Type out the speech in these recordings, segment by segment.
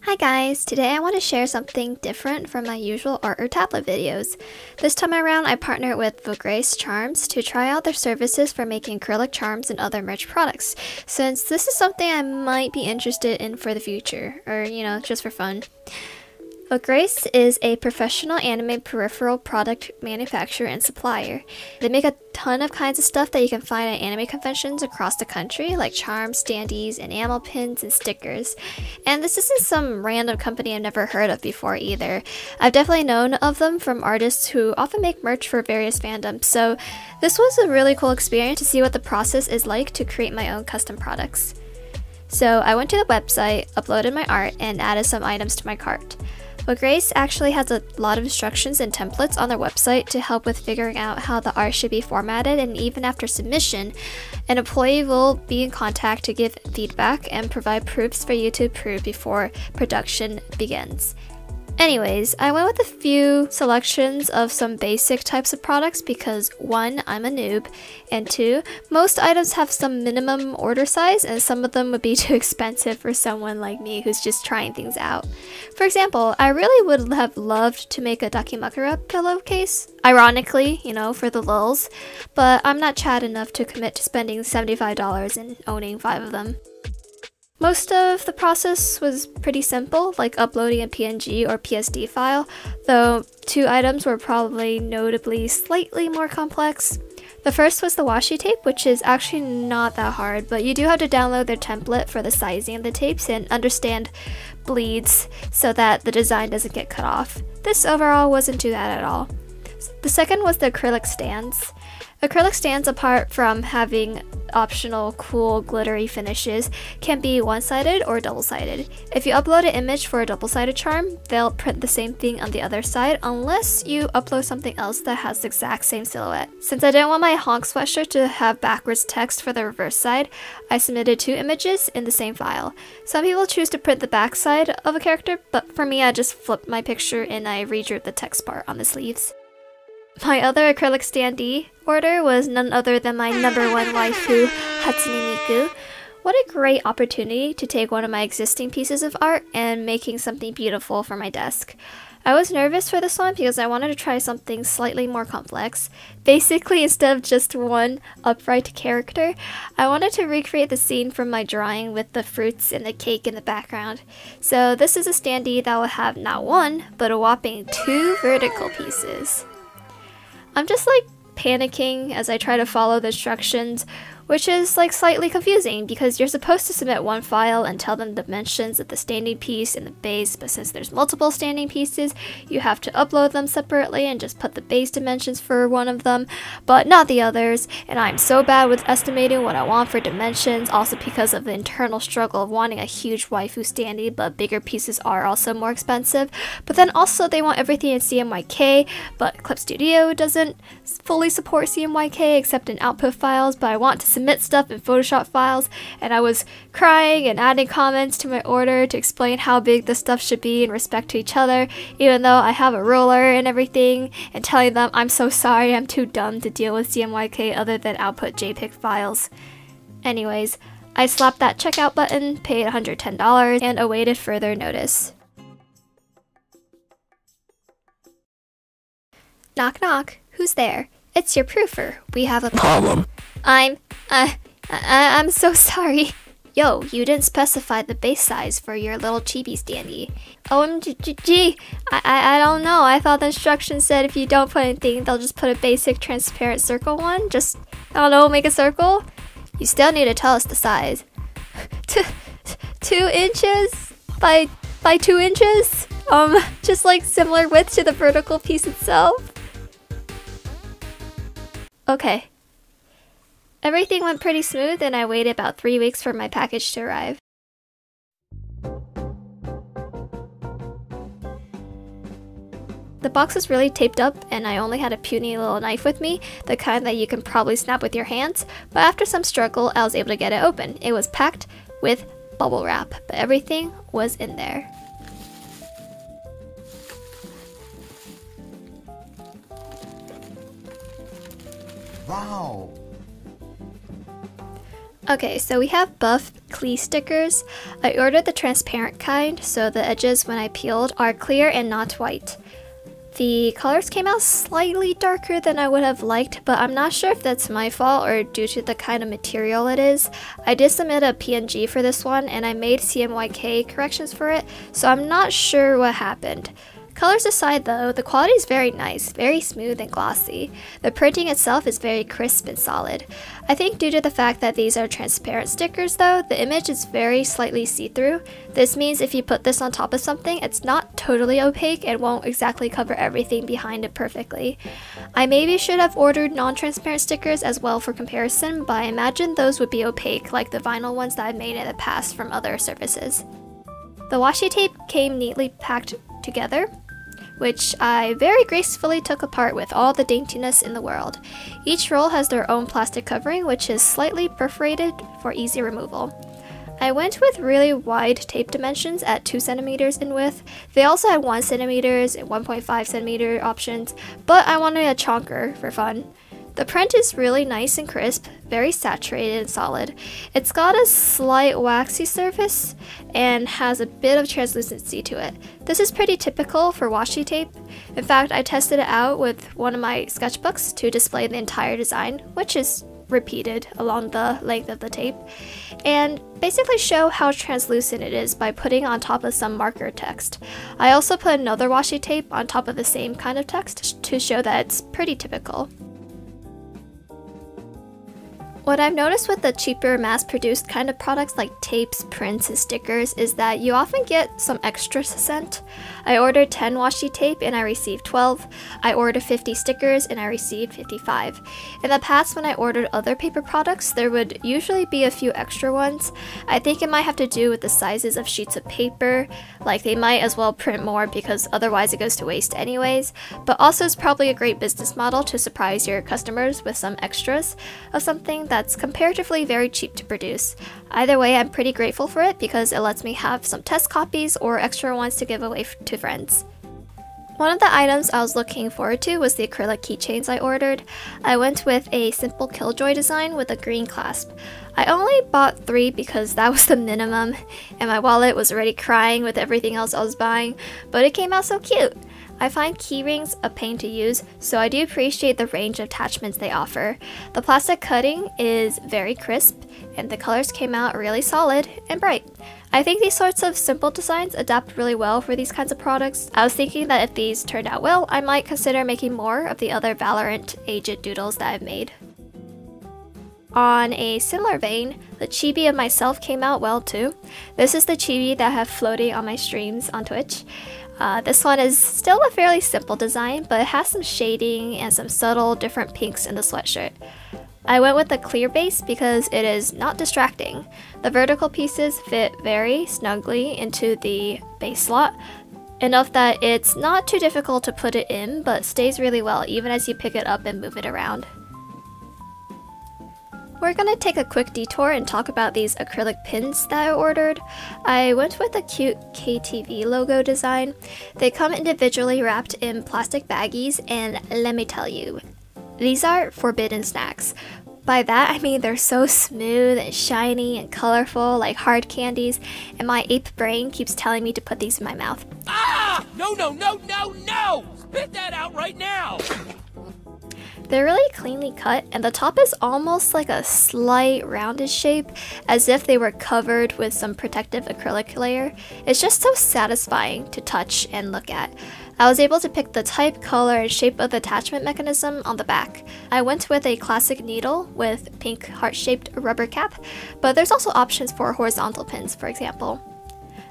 Hi guys, today I want to share something different from my usual art or tablet videos. This time around I partnered with Vograce Charms to try out their services for making acrylic charms and other merch products, since this is something I might be interested in for the future, or just for fun. Vograce is a professional anime peripheral product manufacturer and supplier. They make a ton of kinds of stuff that you can find at anime conventions across the country, like charms, standees, enamel pins, and stickers. And this isn't some random company I've never heard of before either. I've definitely known of them from artists who often make merch for various fandoms, so this was a really cool experience to see what the process is like to create my own custom products. So I went to the website, uploaded my art, and added some items to my cart. Vograce actually has a lot of instructions and templates on their website to help with figuring out how the art should be formatted, and even after submission, an employee will be in contact to give feedback and provide proofs for you to approve before production begins. Anyways, I went with a few selections of some basic types of products because 1, I'm a noob, and 2, most items have some minimum order size and some of them would be too expensive for someone like me who's just trying things out. For example, I really would have loved to make a Dakimakura pillowcase, ironically, for the lulz, but I'm not Chad enough to commit to spending $75 and owning 5 of them. Most of the process was pretty simple, like uploading a PNG or PSD file, though 2 items were probably notably slightly more complex. The first was the washi tape, which is actually not that hard, but you do have to download their template for the sizing of the tapes and understand bleeds so that the design doesn't get cut off. This overall wasn't too bad at all. The second was the acrylic stands. Acrylic stands, apart from having optional cool glittery finishes, can be one-sided or double-sided. If you upload an image for a double-sided charm, they'll print the same thing on the other side unless you upload something else that has the exact same silhouette. Since I didn't want my honk sweatshirt to have backwards text for the reverse side, I submitted 2 images in the same file. Some people choose to print the back side of a character, but for me I just flipped my picture and I redrew the text part on the sleeves. My other acrylic standee order was none other than my #1 waifu, Hatsune Miku. What a great opportunity to take one of my existing pieces of art and making something beautiful for my desk. I was nervous for this one because I wanted to try something slightly more complex. Basically, instead of just one upright character, I wanted to recreate the scene from my drawing with the fruits and the cake in the background. So this is a standee that will have not 1, but a whopping 2 vertical pieces. I'm just panicking as I try to follow the instructions, which is slightly confusing because you're supposed to submit 1 file and tell them the dimensions of the standing piece and the base, but since there's multiple standing pieces, you have to upload them separately and just put the base dimensions for one of them, but not the others, and I'm so bad with estimating what I want for dimensions, also because of the internal struggle of wanting a huge waifu standee, but bigger pieces are also more expensive, but then also they want everything in CMYK, but Clip Studio doesn't fully support CMYK except in output files, but I want to submit stuff in Photoshop files, and I was crying and adding comments to my order to explain how big the stuff should be in respect to each other, even though I have a ruler and everything, and telling them I'm so sorry, I'm too dumb to deal with CMYK other than output JPEG files. Anyways, I slapped that checkout button, paid $110, and awaited further notice. Knock knock, who's there? It's your proofer. We have a problem. I'm so sorry. Yo, you didn't specify the base size for your little chibi standee. OMG, I don't know. I thought the instructions said if you don't put anything, they'll just put a basic transparent circle one. Just, I don't know, make a circle? You still need to tell us the size. 2 inches by 2 inches? Just similar width to the vertical piece itself? Okay. Everything went pretty smooth and I waited about 3 weeks for my package to arrive. The box was really taped up and I only had a puny little knife with me, the kind that you can probably snap with your hands, but after some struggle I was able to get it open. It was packed with bubble wrap, but everything was in there. Wow! Okay, so we have buff Klee stickers. I ordered the transparent kind, so the edges when I peeled are clear and not white. The colors came out slightly darker than I would have liked, but I'm not sure if that's my fault or due to the kind of material it is. I did submit a PNG for this one and I made CMYK corrections for it, so I'm not sure what happened. Colors aside though, the quality is very nice, very smooth and glossy. The printing itself is very crisp and solid. I think due to the fact that these are transparent stickers though, the image is very slightly see-through. This means if you put this on top of something, it's not totally opaque and won't exactly cover everything behind it perfectly. I maybe should have ordered non-transparent stickers as well for comparison, but I imagine those would be opaque like the vinyl ones that I've made in the past from other services. The washi tape came neatly packed together, which I very gracefully took apart with all the daintiness in the world. Each roll has their own plastic covering, which is slightly perforated for easy removal. I went with really wide tape dimensions at 2 cm in width. They also had 1 cm and 1.5 cm options, but I wanted a chonker for fun. The print is really nice and crisp, very saturated and solid. It's got a slight waxy surface and has a bit of translucency to it. This is pretty typical for washi tape. In fact, I tested it out with one of my sketchbooks to display the entire design, which is repeated along the length of the tape, and basically show how translucent it is by putting on top of some marker text. I also put another washi tape on top of the same kind of text to show that it's pretty typical. What I've noticed with the cheaper mass-produced kind of products like tapes, prints, and stickers is that you often get some extras sent. I ordered 10 washi tape and I received 12. I ordered 50 stickers and I received 55. In the past, when I ordered other paper products, there would usually be a few extra ones. I think it might have to do with the sizes of sheets of paper, like they might as well print more because otherwise it goes to waste anyways, but also it's probably a great business model to surprise your customers with some extras of something that's comparatively very cheap to produce. Either way, I'm pretty grateful for it because it lets me have some test copies or extra ones to give away to friends. One of the items I was looking forward to was the acrylic keychains I ordered. I went with a simple Killjoy design with a green clasp. I only bought 3 because that was the minimum, and my wallet was already crying with everything else I was buying, but it came out so cute. I find keyrings a pain to use, so I do appreciate the range of attachments they offer. The plastic cutting is very crisp, and the colors came out really solid and bright. I think these sorts of simple designs adapt really well for these kinds of products. I was thinking that if these turned out well, I might consider making more of the other Valorant aged doodles that I've made. On a similar vein, the chibi of myself came out well too. This is the chibi that I have floating on my streams on Twitch. This one is still a fairly simple design, but it has some shading and some subtle different pinks in the sweatshirt. I went with the clear base because it is not distracting. The vertical pieces fit very snugly into the base slot, enough that it's not too difficult to put it in, but stays really well even as you pick it up and move it around. We're gonna take a quick detour and talk about these acrylic pins that I ordered. I went with a cute KTV logo design. They come individually wrapped in plastic baggies, and let me tell you, these are forbidden snacks. By that I mean they're so smooth and shiny and colorful like hard candies, and my ape brain keeps telling me to put these in my mouth. Ah! No, no, no, no, no! Spit that out right now! They're really cleanly cut, and the top is almost like a slight rounded shape, as if they were covered with some protective acrylic layer. It's just so satisfying to touch and look at. I was able to pick the type, color, and shape of the attachment mechanism on the back. I went with a classic needle with pink heart-shaped rubber cap, but there's also options for horizontal pins, for example.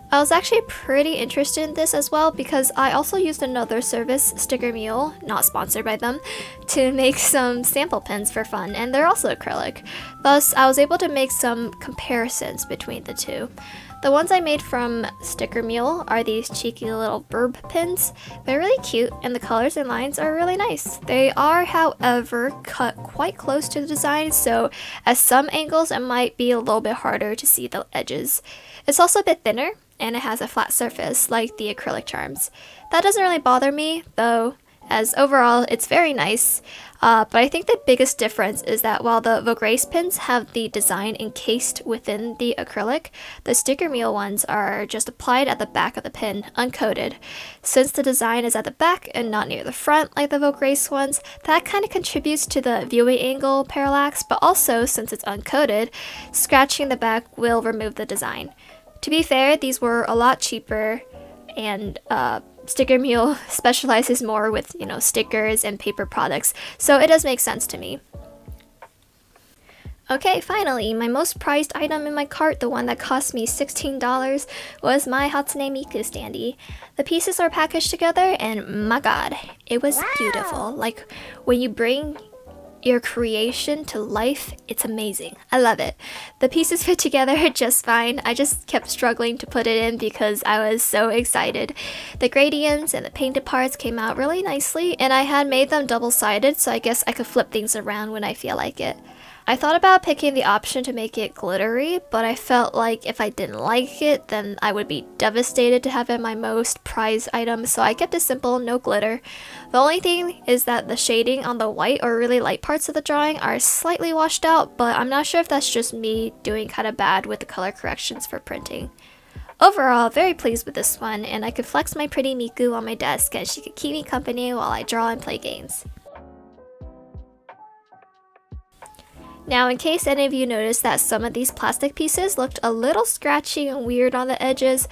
I was actually pretty interested in this as well because I also used another service, Sticker Mule, not sponsored by them, to make some sample pins for fun, and they're also acrylic. Thus, I was able to make some comparisons between the two. The ones I made from Sticker Mule are these cheeky little burb pins. They're really cute, and the colors and lines are really nice. They are, however, cut quite close to the design, so at some angles it might be a little bit harder to see the edges. It's also a bit thinner, and it has a flat surface like the acrylic charms. That doesn't really bother me, though, as overall it's very nice. But I think the biggest difference is that while the Vograce pins have the design encased within the acrylic, the sticker meal ones are just applied at the back of the pin, uncoated. Since the design is at the back and not near the front like the Vograce ones, that kind of contributes to the viewing angle parallax, but also since it's uncoated, scratching the back will remove the design. To be fair, these were a lot cheaper, and Sticker Mule specializes more with, stickers and paper products, so it does make sense to me. Okay, finally, my most prized item in my cart, the one that cost me $16, was my Hatsune Miku standee. The pieces are packaged together, and my god, it was beautiful. Like, when you bring your creation to life, it's amazing. I love it. The pieces fit together just fine. I just kept struggling to put it in because I was so excited. The gradients and the painted parts came out really nicely, and I had made them double-sided, so I guess I could flip things around when I feel like it. I thought about picking the option to make it glittery, but I felt like if I didn't like it, then I would be devastated to have it my most prized item, so I kept it simple, no glitter. The only thing is that the shading on the white or really light parts of the drawing are slightly washed out, but I'm not sure if that's just me doing kind of bad with the color corrections for printing. Overall, very pleased with this one, and I could flex my pretty Miku on my desk and she could keep me company while I draw and play games. Now, in case any of you noticed that some of these plastic pieces looked a little scratchy and weird on the edges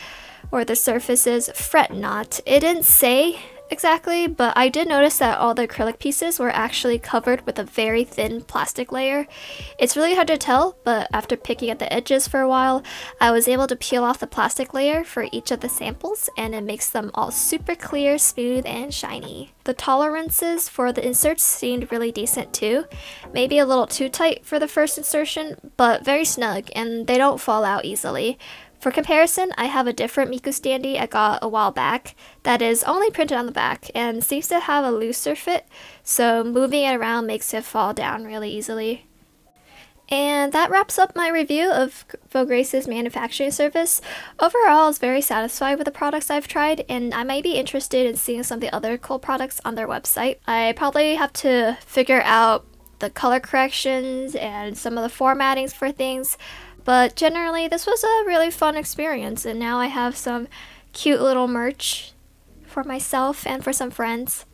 or the surfaces, fret not. It didn't say exactly, but I did notice that all the acrylic pieces were actually covered with a very thin plastic layer. It's really hard to tell, but after picking at the edges for a while, I was able to peel off the plastic layer for each of the samples, and it makes them all super clear, smooth, and shiny. The tolerances for the inserts seemed really decent too. Maybe a little too tight for the first insertion, but very snug, and they don't fall out easily. For comparison, I have a different Miku standee I got a while back that is only printed on the back and seems to have a looser fit, so moving it around makes it fall down really easily. And that wraps up my review of Vograce's manufacturing service. Overall, I was very satisfied with the products I've tried, and I might be interested in seeing some of the other cool products on their website. I probably have to figure out the color corrections and some of the formattings for things, but generally this was a really fun experience, and now I have some cute little merch for myself and for some friends.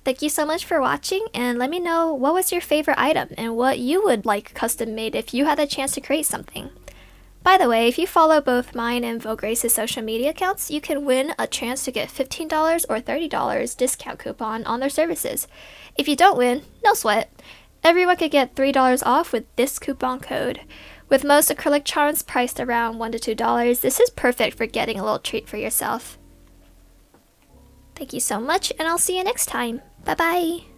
Thank you so much for watching, and let me know what was your favorite item and what you would like custom made if you had the chance to create something. By the way, if you follow both mine and Vograce's social media accounts, you can win a chance to get $15 or $30 discount coupon on their services. If you don't win, no sweat. Everyone could get $3 off with this coupon code. With most acrylic charms priced around $1 to $2, this is perfect for getting a little treat for yourself. Thank you so much, and I'll see you next time. Bye-bye!